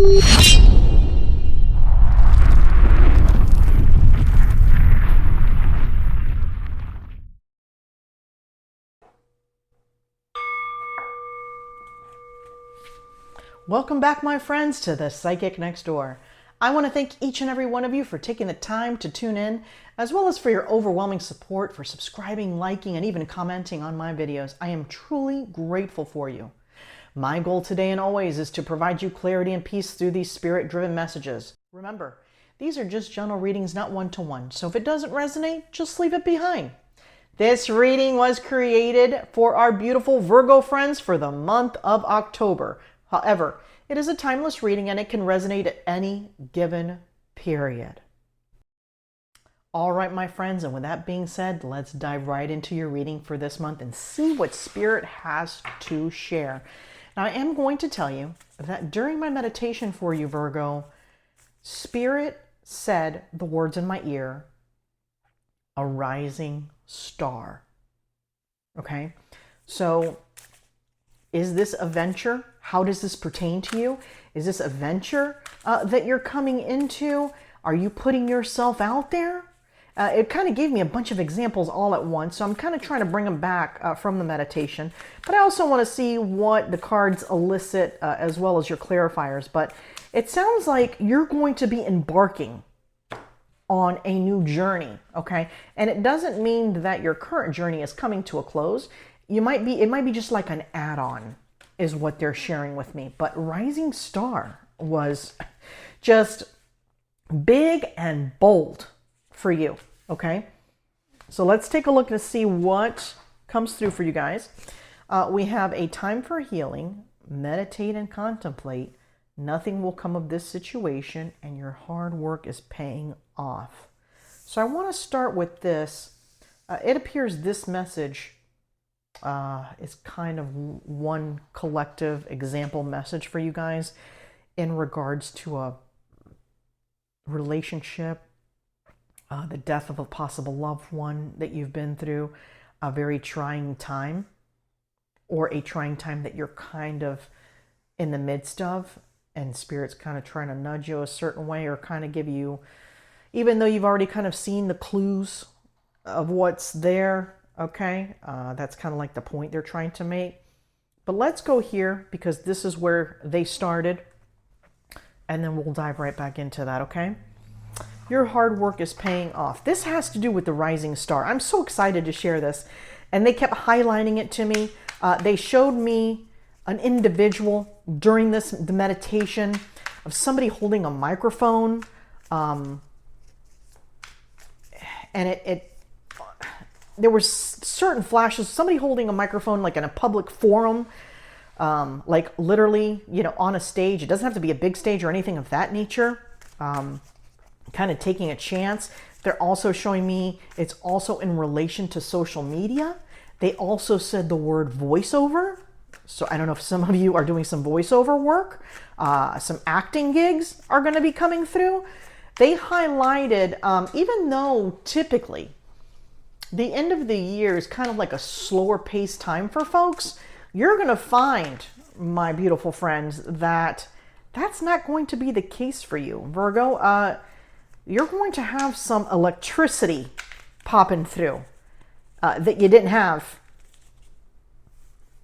Welcome back, my friends, to the Psychic Next Door. I want to thank each and every one of you for taking the time to tune in, as well as for your overwhelming support, for subscribing, liking, and even commenting on my videos. I am truly grateful for you. My goal today and always is to provide you clarity and peace through these spirit-driven messages. Remember, these are just general readings, not one-to-one, so if it doesn't resonate, just leave it behind. This reading was created for our beautiful Virgo friends for the month of October. However, it is a timeless reading and it can resonate at any given period. All right, my friends, and with that being said, let's dive right into your reading for this month and see what Spirit has to share. Now, I am going to tell you that during my meditation for you, Virgo, Spirit said the words in my ear, a rising star. Okay, so is this a venture? How does this pertain to you? Is this a venture that you're coming into? Are you putting yourself out there? It kind of gave me a bunch of examples all at once, so I'm kind of trying to bring them back from the meditation. But I also want to see what the cards elicit as well as your clarifiers. But it sounds like you're going to be embarking on a new journey, okay? And it doesn't mean that your current journey is coming to a close. It might be just like an add-on, is what they're sharing with me. But Rising Star was just big and bold for you, okay? So let's take a look to see what comes through for you guys. We have a time for healing, meditate and contemplate. Nothing will come of this situation and your hard work is paying off. So I want to start with this. It appears this message is kind of one collective example message for you guys in regards to a relationship, the death of a possible loved one that you've been through, a very trying time, or a trying time that you're kind of in the midst of, and Spirit's kind of trying to nudge you a certain way or kind of give you, even though you've already kind of seen the clues of what's there. Okay, that's kind of like the point they're trying to make. But let's go here because this is where they started. And then we'll dive right back into that, okay? Your hard work is paying off. This has to do with the Rising Star. I'm so excited to share this. And they kept highlighting it to me. They showed me an individual during the meditation of somebody holding a microphone. And there were certain flashes, somebody holding a microphone like in a public forum, like literally, you know, on a stage. It doesn't have to be a big stage or anything of that nature. Kind of taking a chance. They're also showing me it's also in relation to social media. They also said the word voiceover. So I don't know if some of you are doing some voiceover work. Some acting gigs are going to be coming through. They highlighted, even though typically the end of the year is kind of like a slower paced time for folks, you're going to find, my beautiful friends, that that's not going to be the case for you, Virgo. You're going to have some electricity popping through that you didn't have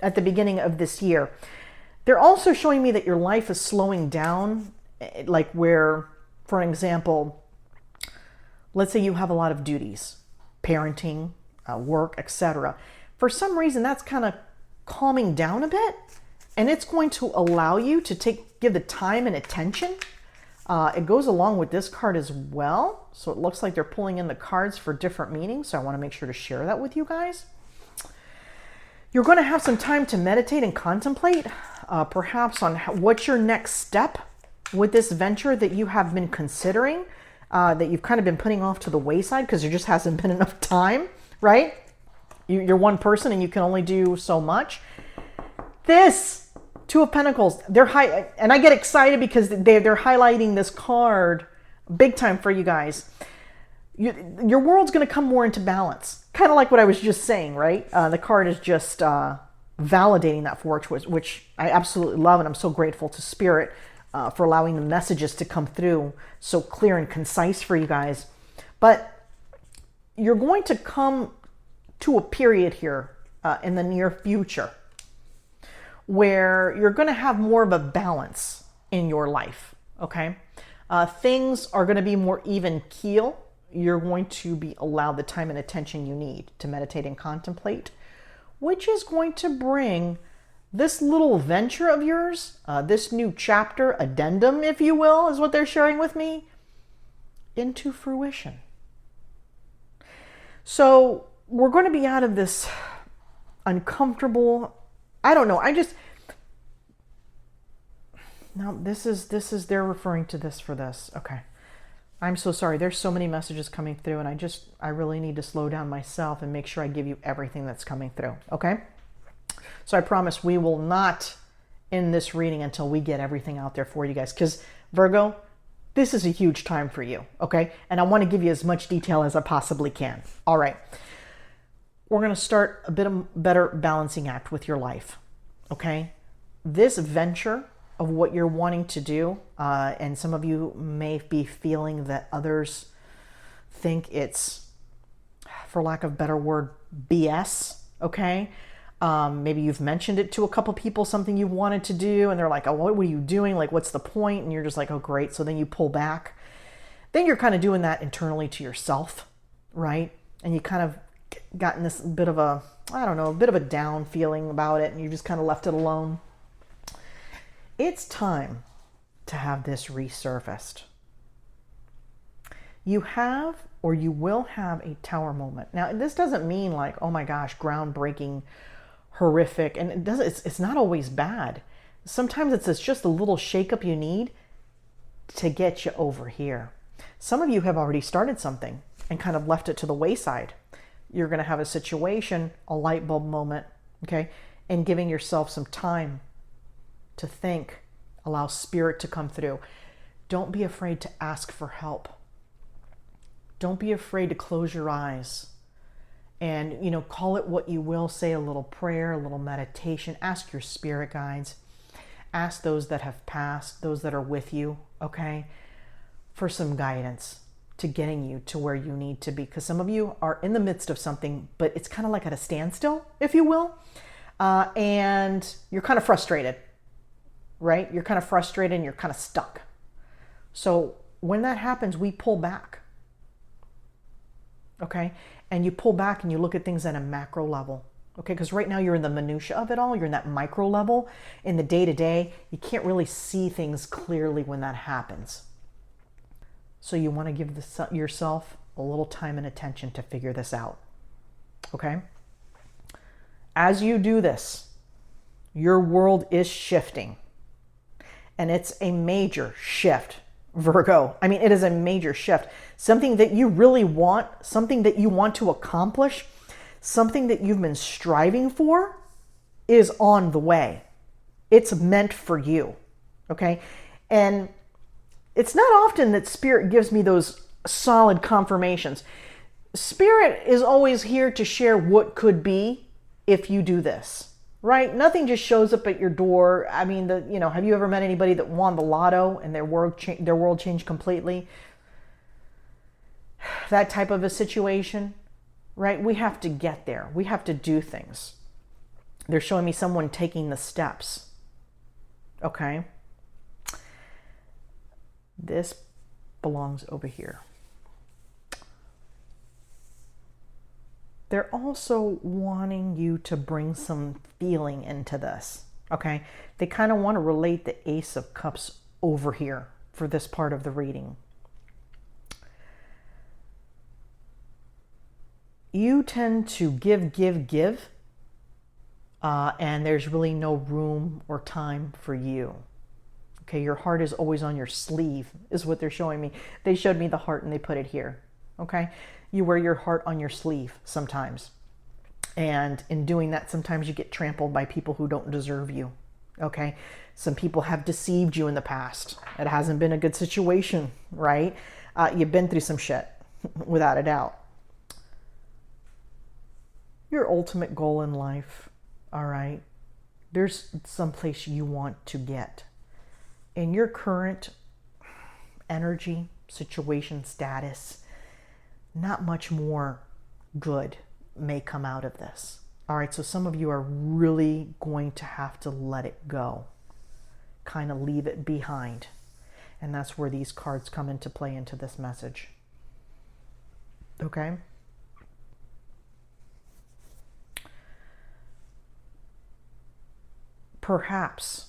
at the beginning of this year. They're also showing me that your life is slowing down, like where, for example, let's say you have a lot of duties, parenting, work, etc. For some reason, that's kind of calming down a bit, and it's going to allow you to give the time and attention. It goes along with this card as well, so it looks like they're pulling in the cards for different meanings, so I want to make sure to share that with you guys. You're going to have some time to meditate and contemplate, perhaps on what's your next step with this venture that you have been considering, that you've kind of been putting off to the wayside because there just hasn't been enough time, right? You're one person and you can only do so much. This Two of Pentacles, and I get excited because they're highlighting this card big time for you guys. Your world's going to come more into balance. Kind of like what I was just saying, right? The card is just validating that for us, which I absolutely love, and I'm so grateful to Spirit for allowing the messages to come through so clear and concise for you guys. But you're going to come to a period here in the near future where you're going to have more of a balance in your life, okay? Things are going to be more even keel. You're going to be allowed the time and attention you need to meditate and contemplate, which is going to bring this little venture of yours, this new chapter, addendum, if you will, is what they're sharing with me, into fruition. So we're going to be out of this uncomfortable, I don't know, no, this is, they're referring to this for this. Okay. I'm so sorry. There's so many messages coming through, and I really need to slow down myself and make sure I give you everything that's coming through. Okay. So I promise we will not end this reading until we get everything out there for you guys. Because Virgo, this is a huge time for you. Okay. And I want to give you as much detail as I possibly can. All right. We're going to start a bit of better balancing act with your life. Okay. This venture of what you're wanting to do, and some of you may be feeling that others think it's, for lack of a better word, BS, okay? Maybe you've mentioned it to a couple people, something you wanted to do, and they're like, oh, what are you doing? Like, what's the point? And you're just like, oh, great. So then you pull back. Then you're kind of doing that internally to yourself, right? And you kind of gotten this bit of a, I don't know, a bit of a down feeling about it, and you just kind of left it alone. It's time to have this resurfaced. You have, or you will have, a tower moment. Now, this doesn't mean like, oh my gosh, groundbreaking, horrific, and it's not always bad. Sometimes it's just a little shakeup you need to get you over here. Some of you have already started something and kind of left it to the wayside. You're going to have a situation, a light bulb moment, okay, and giving yourself some time to think, allow spirit to come through. Don't be afraid to ask for help. Don't be afraid to close your eyes and, call it what you will. Say a little prayer, a little meditation. Ask your spirit guides. Ask those that have passed, those that are with you, okay, for some guidance to getting you to where you need to be. Because some of you are in the midst of something, but it's kind of like at a standstill, if you will. And you're kind of frustrated. Right? You're kind of frustrated and you're kind of stuck. So when that happens, we pull back. Okay? And you pull back and you look at things at a macro level. Okay? Because right now you're in the minutia of it all. You're in that micro level. In the day-to-day, you can't really see things clearly when that happens. So you want to give yourself a little time and attention to figure this out. Okay? As you do this, your world is shifting. And it's a major shift, Virgo. I mean, it is a major shift. Something that you really want, something that you want to accomplish, something that you've been striving for is on the way. It's meant for you, okay? And it's not often that Spirit gives me those solid confirmations. Spirit is always here to share what could be if you do this. Right? Nothing just shows up at your door. I mean, have you ever met anybody that won the lotto and their world changed completely? That type of a situation, right? We have to get there. We have to do things. They're showing me someone taking the steps. Okay? This belongs over here. They're also wanting you to bring some feeling into this, okay? They kind of want to relate the Ace of Cups over here for this part of the reading. You tend to give, and there's really no room or time for you. Okay, your heart is always on your sleeve, is what they're showing me. They showed me the heart and they put it here, okay? You wear your heart on your sleeve sometimes. And in doing that, sometimes you get trampled by people who don't deserve you. Okay? Some people have deceived you in the past. It hasn't been a good situation, right? You've been through some shit, without a doubt. Your ultimate goal in life, all right? There's someplace you want to get. in your current energy, situation, status, not much more good may come out of this. All right, so some of you are really going to have to let it go, kind of leave it behind. And that's where these cards come into play into this message. Okay? Perhaps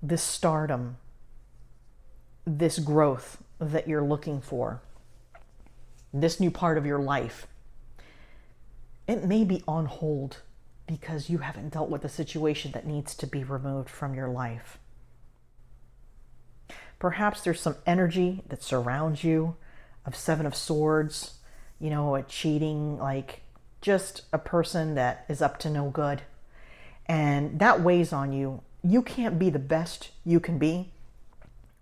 this stardom, this growth that you're looking for, this new part of your life, it may be on hold because you haven't dealt with the situation that needs to be removed from your life. Perhaps there's some energy that surrounds you of Seven of Swords, you know, a cheating, like just a person that is up to no good. And that weighs on you. You can't be the best you can be.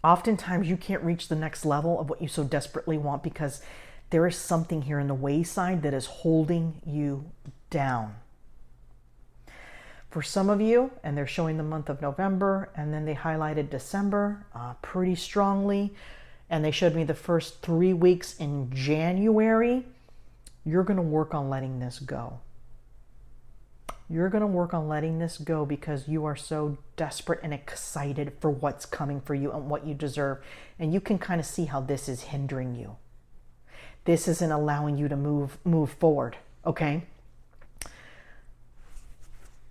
Oftentimes you can't reach the next level of what you so desperately want because there is something here in the wayside that is holding you down. For some of you, and they're showing the month of November, and then they highlighted December pretty strongly, and they showed me the first 3 weeks in January, you're going to work on letting this go. You're going to work on letting this go because you are so desperate and excited for what's coming for you and what you deserve. And you can kind of see how this is hindering you. This isn't allowing you to move forward, okay?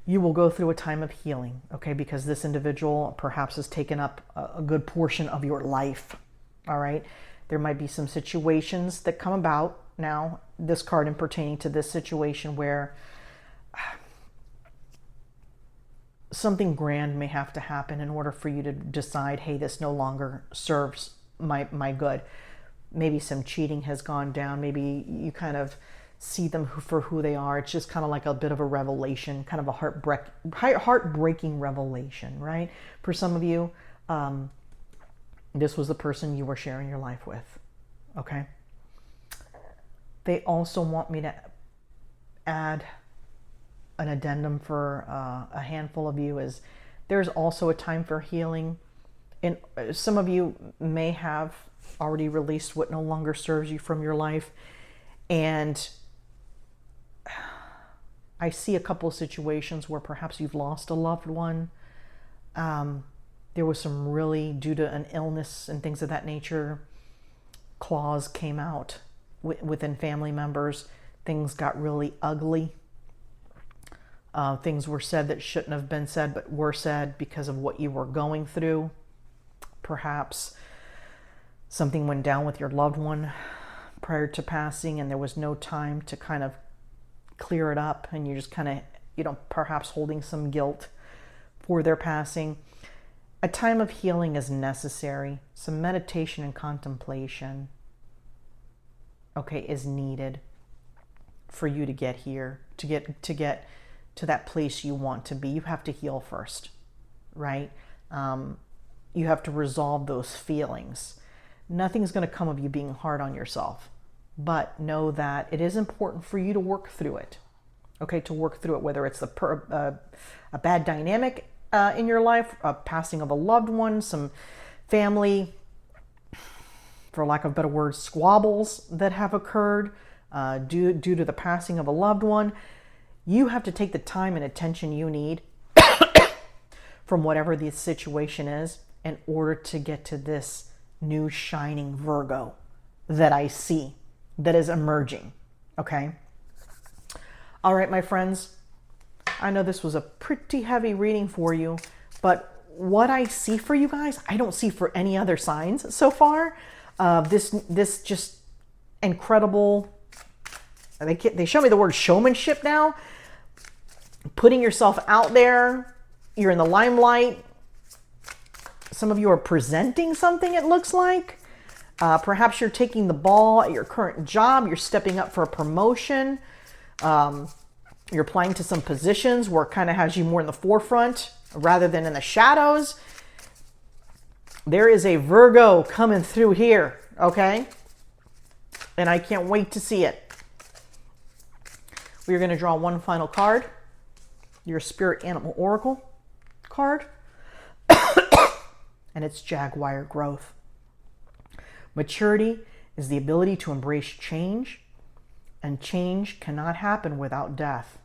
You will go through a time of healing, okay? Because this individual perhaps has taken up a good portion of your life, all right? There might be some situations that come about now, this card in pertaining to this situation where something grand may have to happen in order for you to decide, hey, this no longer serves my good. Maybe some cheating has gone down. Maybe you kind of see them for who they are. It's just kind of like a bit of a revelation, kind of a heartbreaking revelation, right? For some of you, this was the person you were sharing your life with, okay? They also want me to add an addendum for a handful of you is there's also a time for healing. And some of you may have already released what no longer serves you from your life. And I see a couple of situations where perhaps you've lost a loved one. There was some really, due to an illness and things of that nature, claws came out within family members. Things got really ugly. Things were said that shouldn't have been said, but were said because of what you were going through. Perhaps something went down with your loved one prior to passing and there was no time to kind of clear it up, and you're just kind of, you know, perhaps holding some guilt for their passing. A time of healing is necessary. Some meditation and contemplation, okay, is needed for you to get here, to get to that place you want to be. You have to heal first, right? You have to resolve those feelings. Nothing's going to come of you being hard on yourself, but know that it is important for you to work through it, okay? To work through it, whether it's a bad dynamic in your life, a passing of a loved one, some family, for lack of a better word, squabbles that have occurred due to the passing of a loved one. You have to take the time and attention you need from whatever the situation is in order to get to this new shining Virgo that I see that is emerging, okay? All right, my friends, I know this was a pretty heavy reading for you, but what I see for you guys, I don't see for any other signs so far. This just incredible, they show me the word showmanship now. Putting yourself out there, you're in the limelight. Some of you are presenting something, it looks like. Perhaps you're taking the ball at your current job. You're stepping up for a promotion. You're applying to some positions where it kind of has you more in the forefront rather than in the shadows. There is a Virgo coming through here, okay? And I can't wait to see it. We're going to draw one final card. Your Spirit Animal Oracle card. and it's jaguar growth. Maturity is the ability to embrace change, and change cannot happen without death.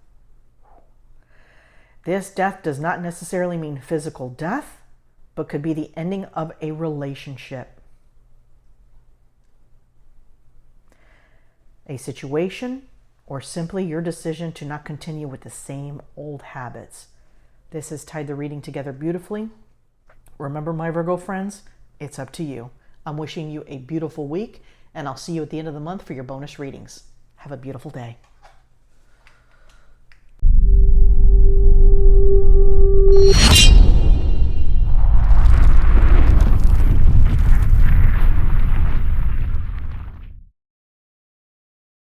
This death does not necessarily mean physical death, but could be the ending of a relationship, a situation, or simply your decision to not continue with the same old habits. This has tied the reading together beautifully. Remember, my Virgo friends, it's up to you. I'm wishing you a beautiful week, and I'll see you at the end of the month for your bonus readings. Have a beautiful day.